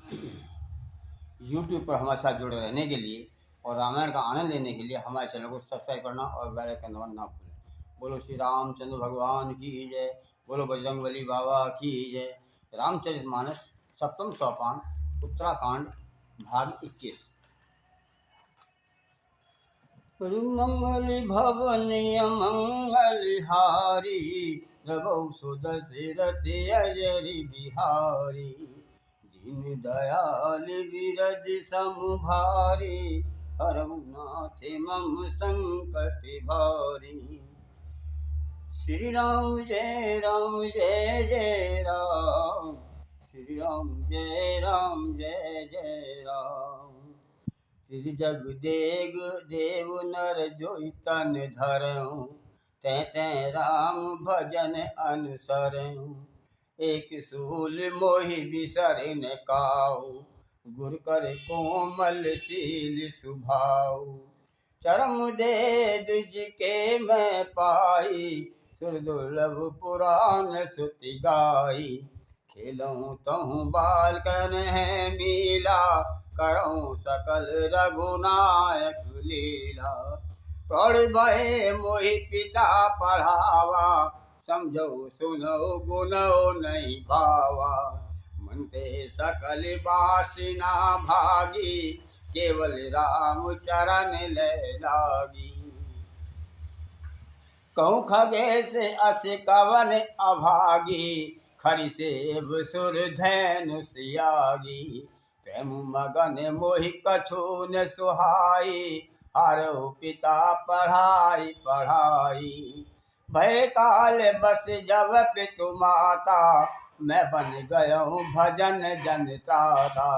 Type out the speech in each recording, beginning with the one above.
YouTube पर हमारे साथ जुड़े रहने के लिए और रामायण का आनंद लेने के लिए हमारे चैनल को सब्सक्राइब करना और बेल आइकन दबाना ना भूलें। बोलो श्री रामचंद्र भगवान की जय। बोलो बजरंगबली बाबा की जय। रामचरितमानस सप्तम सोपान उत्तराखंड भाग 21। मंगल भवन मंगलहारी रघु सुदशरथ अजरि बिहारी। दीन दयाल विरज समुभारी हरहु नाथ मम संकट भारी। श्री राम जय जय राम। श्री राम जय जय राम। श्री जग देव नर जोई तन धरऊँ तै तै राम भजन अनुसरऊँ। एक सूल मोहि बिसरि न काऊ गुर कर कोमल शील सुभाऊ। चरम दे दुज के मैं पाई सुर दुर्लभ पुराण सुति गाई। खेलूँ तहु बालकन है मीला करऊँ सकल रघुनायक लीला। प्रौढ़ भये मोहि पिता पढ़ावा समझो सुनो गुनो नहीं भावा। मन ते सकल बासना भागी केवल राम चरण ले लागी। कहूँ खगेश अस कवन अभागी खरि सेव सुर धैनु सियागी। प्रेम मगन मोहि कछु न सुहाई हारो पिता पढ़ाई। भय काल बस जब पितु माता मैं बन गयऊँ भजन जन त्राता।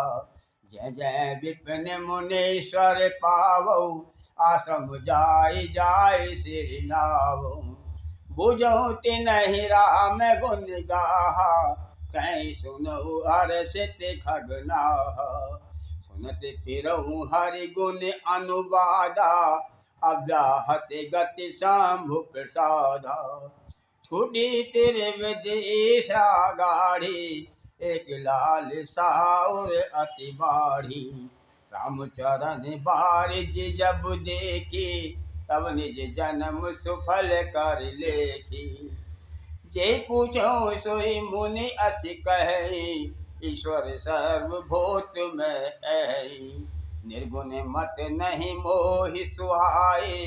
जय जय विपिन मुनीश्वर पावौ आश्रम जाय सिर नावौ। बुझऊँ तिन्हि राम गुण गाहा कहीं सुनऊ हर्षित खगनाहा। सुनत फिरऊँ हरि गुण अनुवादा अव्याहत गति शंभु प्रसादा। छूटी त्रिविधि गाढ़ी एक लाल साउर अति बाढ़ी। रामचरण बारिज जब देखी तब निज जन्म सुफल कर लेखी। जे पूछो सोई मुनि अस कहे ईश्वर सर्वभूत में है। निर्गुण मत नहीं मोहि सुहाए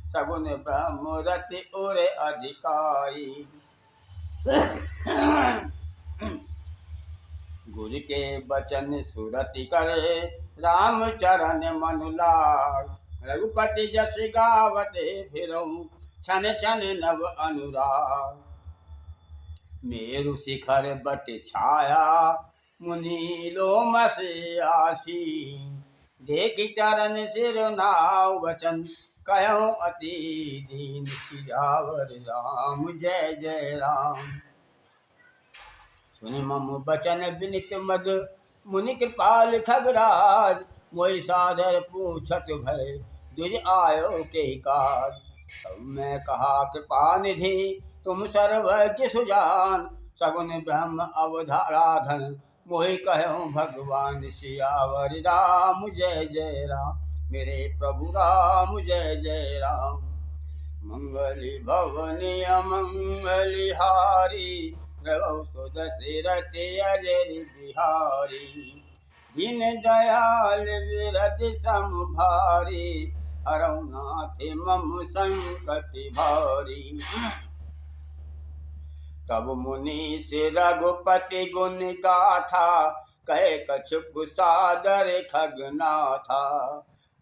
सगुण ब्रह्म रति उर अधिकाई। गुरु के बचन सुरति करे रामचरण मन लाग। रघुपति जस गावते फिरऊँ छन छन नव अनुराग। मेरु शिखर बट छाया मुनि लोम से आसी। देख चरण सिर नाव वचन कहूँ अति दीन सियावर राम जय जय राम। सुनि मम बचन विनित मद मुनि कृपाल खगराज। मोहि सादर पूछत भय दुज आयो के काज। तब मैं कहा कृपा निधि तुम सर्वज्ञ सुजान। सगुन ब्रह्म अवधाराधन मोहि कहूँ भगवान सियावर राम जय जय राम। मेरे प्रभु राम जय जय राम। मंगली भवनि अमंगलिहारी रघु सुदशरथ अजरि बिहारी। दीन दयाल विरज समुभारी हरहु नाथ मम संकट भारी। तब मुनीष रघुपति गुण गाथा कहे कछुक सादर खगनाथा।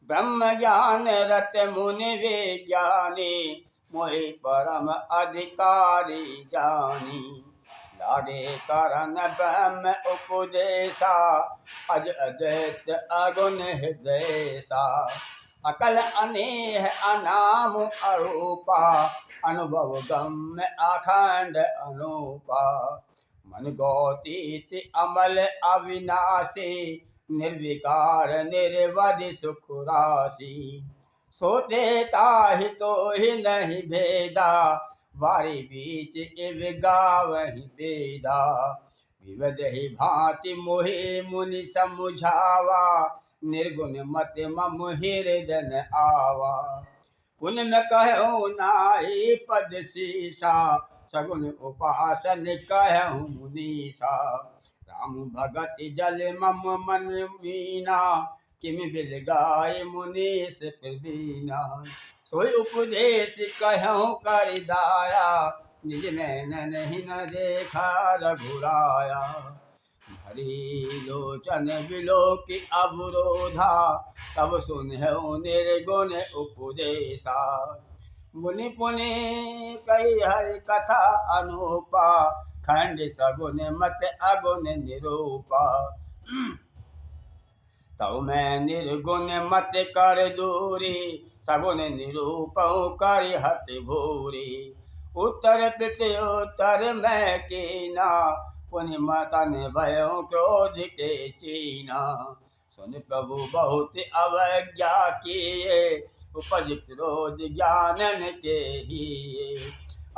ब्रह्म ज्ञान रत मुनि विज्ञानी मोहि परम अधिकारी जानी। लागे करन ब्रह्म उपदेशा अज अद्वैत अगुण हृदयसा। अकल अनेह अनाम अरूपा अनुभव गम्य अखंड अनूपा। मन गौतीत अमल अविनाशी निर्विकार निर्वधि सुख राशि। सोते ताहि तो ही नहीं भेदा वारी बीच इव गावहि बेदा। विविध ही भांति मोहे मुनि समुझावा, निर्गुण मत मम हृदय न आवा। पुन न कहूँ नाहि पद सीसा, सगुन उपासन कहूँ मुनीसा। राम भगत जल मम मन मीना, किम बिल गाय मुनीस प्रवीणा। सोई उपदेश कहूँ कर दाया, निज नैन ही न देखा रघुराया। हरि लोचन बिलो की अवरोधा, तब सुनहु निर्गुण उपदेशा। मुनि पुनि कही हरि कथा अनुपा, खंड सगुन मत अगुण निरूपा। तब मैं निर्गुण मत कर दूरी, सगुन निरूपऊ कर हट भूरी। उत्तर प्रत्युत्तर मैं कीना, पुनि मतन भयो क्रोध के चीना। सुन प्रभु बहुत अवज्ञा किए, उपज क्रोध ज्ञानन के ही।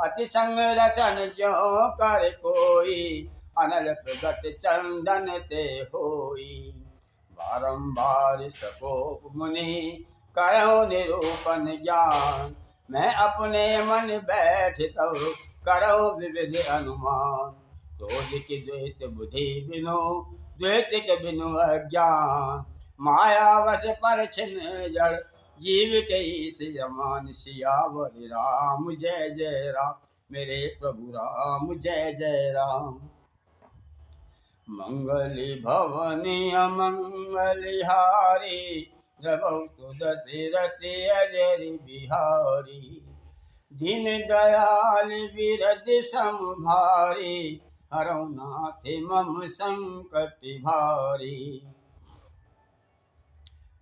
अति संग रचन ज्यों कर कोई, अनल प्रगट चंदन ते होई। बारंबार सकोप मुनि करो निरूपण ज्ञान, मैं अपने मन बैठ तब करो विविध अनुमान। क्रोध की द्वैत बुद्धि बिनु, द्वैत के बिनु अज्ञान। माया वश पर छिन जड़, जीव के समान। सियावर राम जय जय राम, मेरे प्रभु राम जय जय राम। मंगली भवनी अमंगलिहारी, द्रवहु सुदशरथि अजरि बिहारी। दीन दयाल बिरद समभारी, हरौ नाथ मम संकट भारी।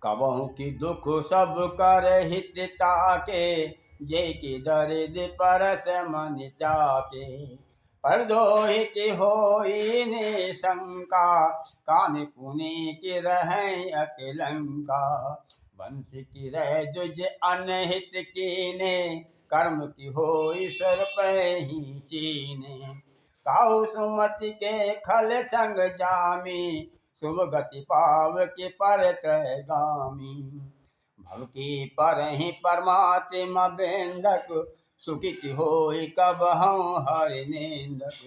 कबहु की दुख सब कर हित ताके, जय की दर्द परस मन जाके। परदोहित होई निशंका, कान पुनि की रहें अकलंका। वंश की रह दुज अनहित कीने, कर्म की होई सर पे ही चीने। काहू सुमति के खल संग जामी, शुभ गति पाव के पर त्रयगामी। भव की पर ही परमात्मा बेंदक, सुखित होई कब हूँ हरि निंदक।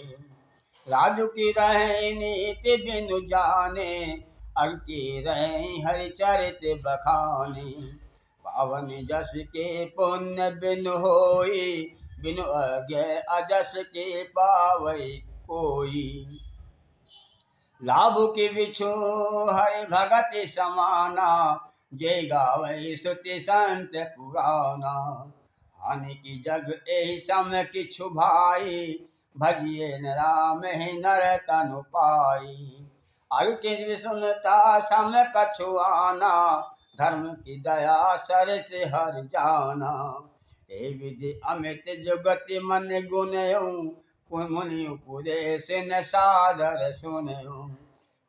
राजू की रहे नीति बिनु जाने, अग की रहे हरि चरित बखाने। पावन जस के पुण्य बिनु होई, बिनु अज्ञ अजस के पावई कोई। लाभ की बिछु हरि भगत समाना, जय गावै सुति संत पुराना। हानि की जग एहि सम किछु भाई, भजिए न राम ही नर तनु पाई। अग की सुनता सम कछु आना, धर्म की दया सर से हर जाना। हे विधि अमित जुगति मन गुणयऊँ, मुनि उपदेश न सादर सुनयूँ।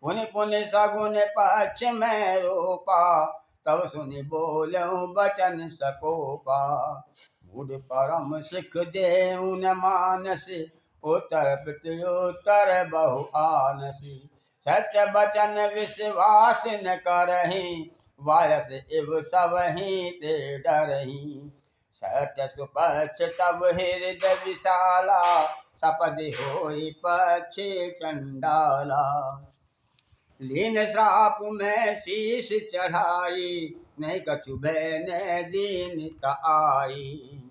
पुनि पुनि सगुन पक्ष में रोपा, तब सुनि बोलऊँ बचन सकोपा। मूढ़ परम सिख देऊ न मानस, उत्तर प्रत्युत्तर बहु आनसी। सत्य बचन विश्वास न करहीं, वायस इव सबहीं ते डरहीं। सत्य सुपक्ष तब हृदय विशाला, सपदि होई पक्षी चंडाला। लीन श्राप में शीश चढ़ाई, नहीं कछु भय न दीन का आई।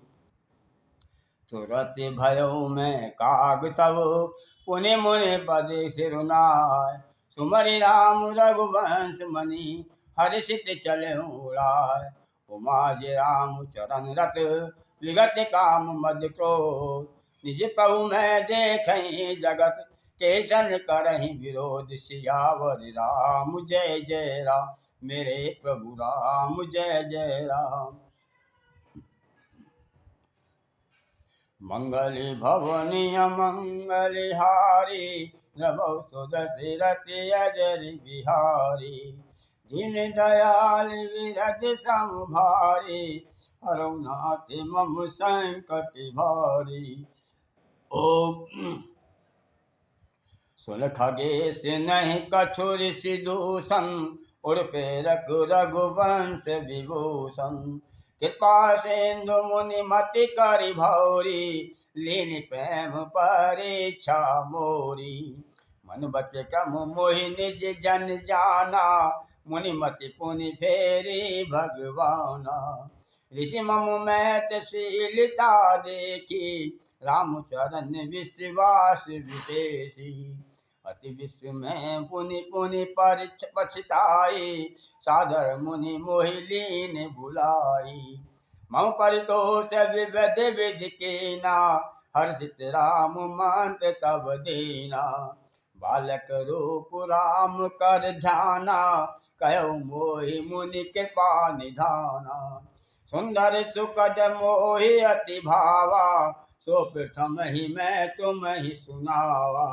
तुरत भयो में काग तब, पुनि मुनि पद सिरुनाय। सुमरि राम रघुवंश मनि, हर्षित चले उड़ाय। उमाजी राम चरण रत, विगत काम मद क्रोध। निज प्रभु में देखहीं जगत, केसन करहीं विरोध। सियावर राम जय जय राम, मेरे प्रभु राम जय जय राम। मंगली भवनी अमंगलिहारी, द्रवहु सुदशरथि अजरि बिहारी। दीन दयाल विरद समभारी, हरौ नाथ मम संकट भारी। ओम सुन खगेश नहीं कछु ऋषि दूषण, उर्पे रघुवंश विभूषण। कृपा सिंधु मुनि मति करि भौरी, लीन प्रेम परीक्षा मोरी। मन बच कम मोहि निज जन जाना, मुनि मति पुनि फेरी भगवाना। ऋषि मम मैतशीलता देखी, राम चरण विश्वास विशेषी। अति विश्व में पुनि पुनि पछताई, सादर मुनि मोहि लीन बुलाई। मम परितोष विविध विधि कीना, हर्षित राम मंत तब दीना। बालक रूप राम कर ध्याना, कहो मोहि मुनि कृपा निधाना। सुंदर सुखद मोहि अति भावा, सो प्रथम ही मैं तुम ही सुनावा।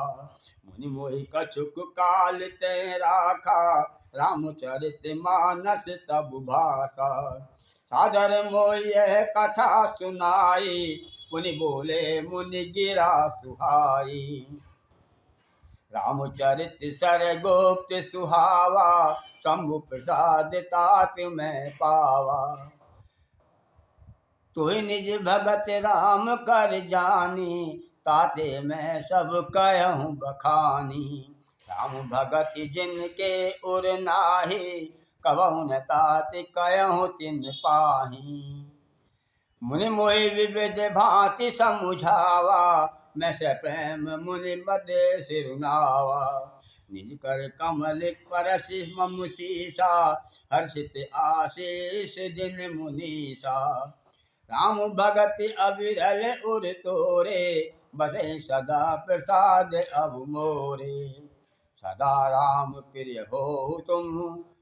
मुनि मोहि कछुक काल ते राखा, रामचरित मानस तब भाषा। सादर मोहि यह कथा सुनाई, मुनि बोले मुनि गिरा सुहाई। रामचरित सरगुप्त सुहावा, शंभु प्रसाद तात में पावा। तुहि निज भगत राम कर जानी, ताते मैं सब कहूँ बखानी। राम भगत जिनके उर नाही, कबहु न तात कहूँ तिन पाही। मुनि मोहि विविध भांति समुझावा, मैं से प्रेम मुनि मद सिरुनावा। निज कर कमल परसि मम सीसा, हर्षित आशीष दिन मुनीसा। राम भगत अविरल उर तोरे, बसे सदा प्रसाद अब मोरे। सदा राम प्रिय हो तुम,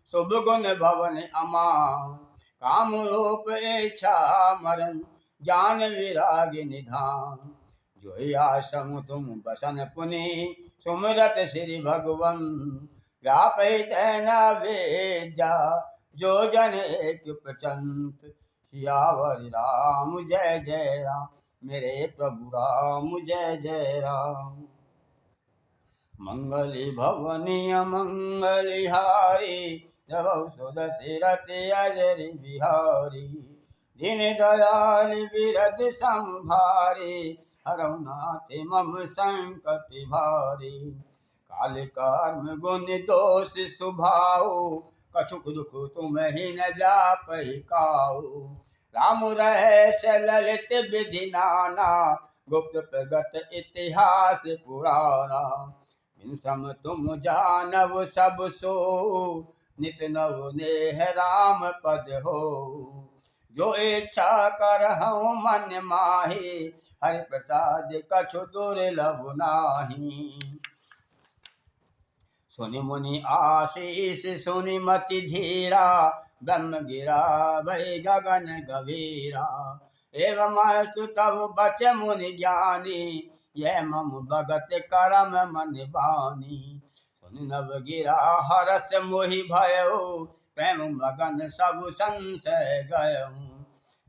शुभ गुण भवन अमान। काम रूप इच्छा मरण, ज्ञान विराग निधान। जो आश्रम तुम बसन पुनि, सुमिरत श्री भगवन। व्यापित न वेद्या, जो जन एक प्रचंत। सियावर राम जय जय राम, मेरे प्रभु राम जय जय राम। मंगली भवनी मंगली हारी, रवौ सुदशरथ अजरि बिहारी। दीन दयाल बिरद संभारी, हरौ नाथ मम संकट भारी। काल कर्म गुण दोष स्वभाव, कछुक दुख तुम्हि न व्यापहि काहू। राम रहस्य ललित विधि नाना, गुप्त प्रगट इतिहास पुराना। बिन श्रम तुम जानव सब सो, नित नव नेह राम पद हो। जो इच्छा करहु मन माही, हरि प्रसाद कछु दुर्लभ नाही। सुनि मुनि आशीष सुनि मति धीरा, ब्रह्म गिरा भय गगन गभीरा। एवं अस्तु तब बच मुनि ज्ञानी, यह मम भगत करम मन बानी। सुनि नव गिरा हरस मोहि भयो, प्रेम मगन सब संशय गयऊ।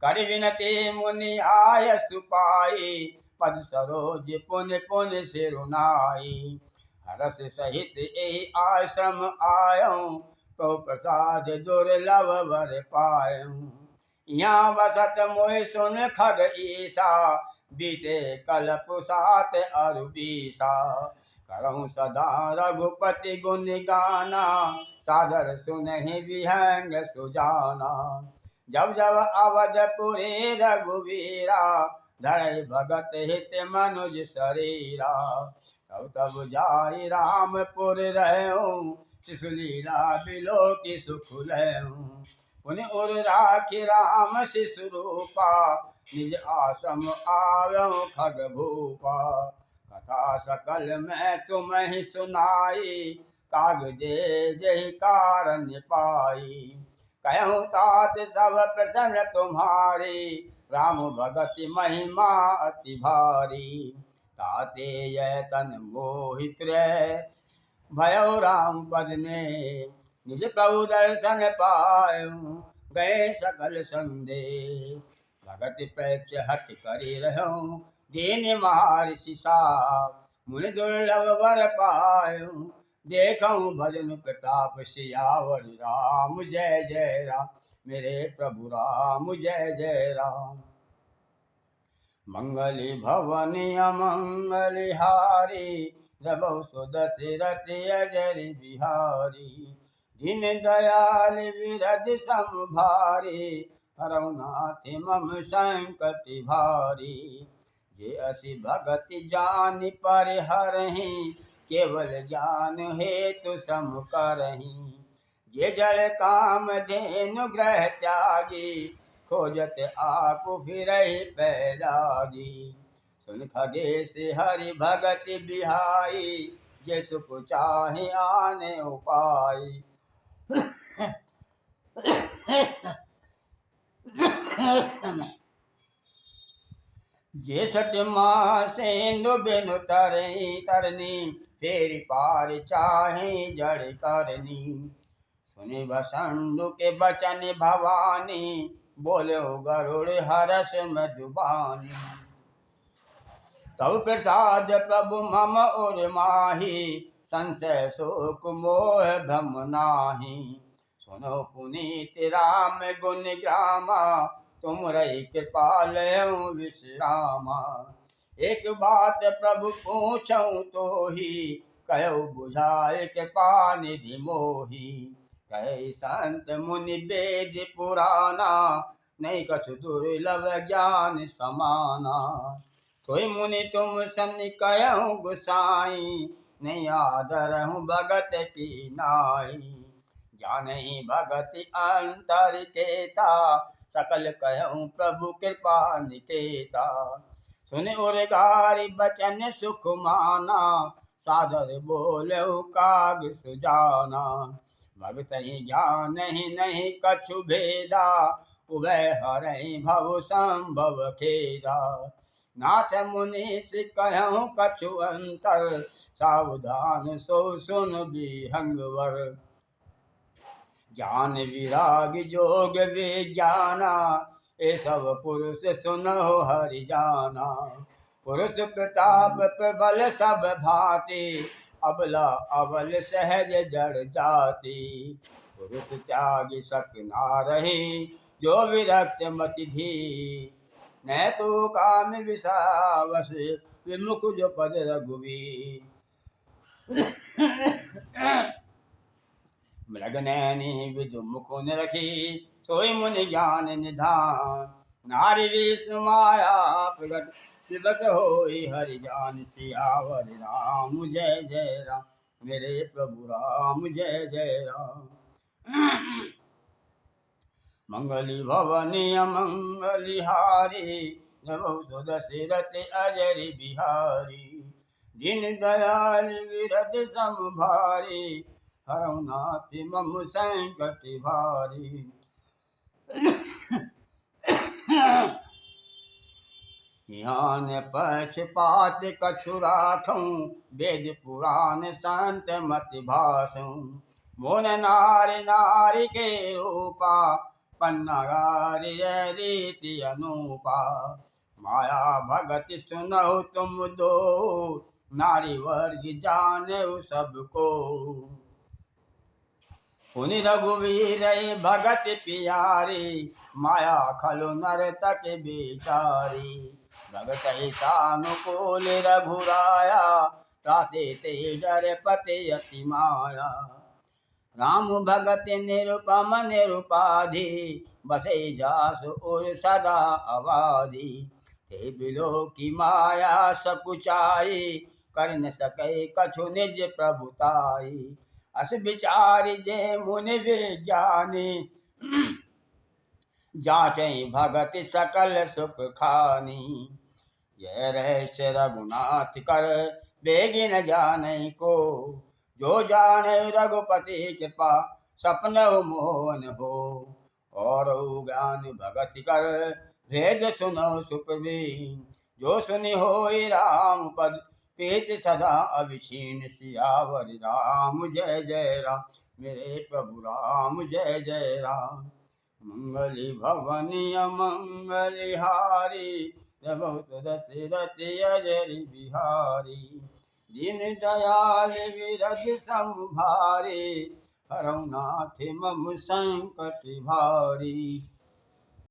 कर विनती मुनि आय सुपाई, पद सरोज पुन पुन सिरुनाई। हरस सहित एहि आश्रम आयऊ, प्रभु प्रसाद दुर्लभ वर पायऊ। यहाँ बसत मोहि सुन खग ईसा, बीते कल्प सात अरु बीसा। करहु सदा रघुपति गुण गाना, सादर सुनहि विहंग सुजाना। जब जब अवधपुरी रघुवीरा, धरहि भगत हित मनुज शरीरा। तब तब जाई रामपुर रहूं, शिशुलीला बिलो की सुख लहूं। पुनि उर राखि राम शिशु रूपा, निज आश्रम आवहु खग भूपा। कथा सकल मैं तुम्हि सुनाई, कागजे जहि कारण पाई। कहूँ तात सब प्रसन्न तुम्हारी, राम भगति महिमा अति भारी। ताते यह तन मोहित भयो राम पद ने, निज प्रभु दर्शन पायऊ गए सकल संदेह। भगत पैच हट करी रहूं, दीन महर्षि साप। मुनि दुर्लभ वर पायो, देखऊं भजन प्रताप सियावर राम। जय जय राम मेरे प्रभु राम, जय जय राम। मंगली भवनी अमंगली हारी, रघु सुत रति अजरि बिहारी। दीन दयाल विरज संभारी, हरहुनाथ मम संकट भारी। जे असी भगति जान परिहरहि, केवल ज्ञान हेतु श्रम करहि। जे जड़ काम धेनु ग्रह त्यागी, खोजत आपु फिरहि बैरागी। सुन खगेश हरि भगति बिहाई, जे सुख चाहि आने उपाय। जे सट सिंधु बिनु तरनी, फेरी पार चाहे जड़ करनी। सुनि बसंडु के बचन भवानी, बोलो गरुड़ हरस मधुबानी। तव प्रसाद प्रभु मम उर माही, संशय शोक मोह भ्रम नाही। सुनो पुनीत राम गुण ग्रामा, तुम रही कृपाल विश्रामा। एक बात प्रभु पूछऊं तो ही, कहो बुझाए कृपा निधि मोही। कहे संत मुनि वेद पुराना, नहीं कछु दुर्लभ ज्ञान समाना। सोई मुनि तुम सन कहूँ गुसाई, नहीं आदर हूँ भगत की नाई। जाने भगति अंतर केता, सकल कहूँ प्रभु कृपा निकेता। सुन उर्गारी बचन सुख माना, सादर बोले काग सुजाना। भगत ही ज्ञान ही नहीं कछु भेदा, उभय हरहि भव संभव खेदा। नाथ मुनीस कहूँ कछु अंतर, सावधान सो सुन विहंगवर। ज्ञान विराग जोग विज्ञाना, ये सब पुरुष सुनो हरि जाना। पुरुष प्रताप प्रबल सब भांति, अबला अबल सहज जड़ जाति। पुरुष त्यागी सक ना रही, जो विरक्त मति धी। न तो काम विसावस, विमुख जो पद रघुवीर। मृगनैनी विदु मुकुन रखी, सोई मुनि ज्ञान निधान। नारी विष्णु माया प्रगट, दिवस होई हरि जान। सियावर राम जय जय राम मेरे प्रभु राम, जय जय राम। मंगली भवनी अमंगली हारी, नभो सुदशरथ अजरि बिहारी। दीन दयाल विरज संभारी, हरहुनाथ मम संकट भारी। ध्यान पक्षपात कछु राखूं, वेद पुराण संत मति भाषूं। मोन नारी नारी के रूपा, पन्नागारी रीति अनूपा। माया भगति सुनहु तुम दो, नारी वर्ग जाने सबको। पुनि रघुवीर भगत पियारी, माया खलु नर तक बिचारी। भगत सानुकूल रघुराया, ताते ते डर पते अति माया। राम भगत निरुपम निरुपाधि, बसे जास उर सदा अवाधि। ते बिलो की माया सकुचाई, कर न सके कछु निज प्रभुताई। अस विचारि जे मुनि विज्ञानी, जांचै भगति सकल सुख खानी। यह रहस्य रघुनाथ कर, बेगी न जानै को। जो जाने रघुपति कृपा, सपनहु मोहन हो। और ज्ञान भगति कर, भेद सुनो सुप्रवीण। जो सुनि होई राम पद, प्रीत सदा अविछीन। सियावर राम जय जय राम मेरे प्रभु राम, जय जय राम। मंगली भवनी अमंगली हारी, प्रभु दशरथ अजरि बिहारी। दीन दयाल विरज सम भारे, हरौ नाथ मम संकट भारी।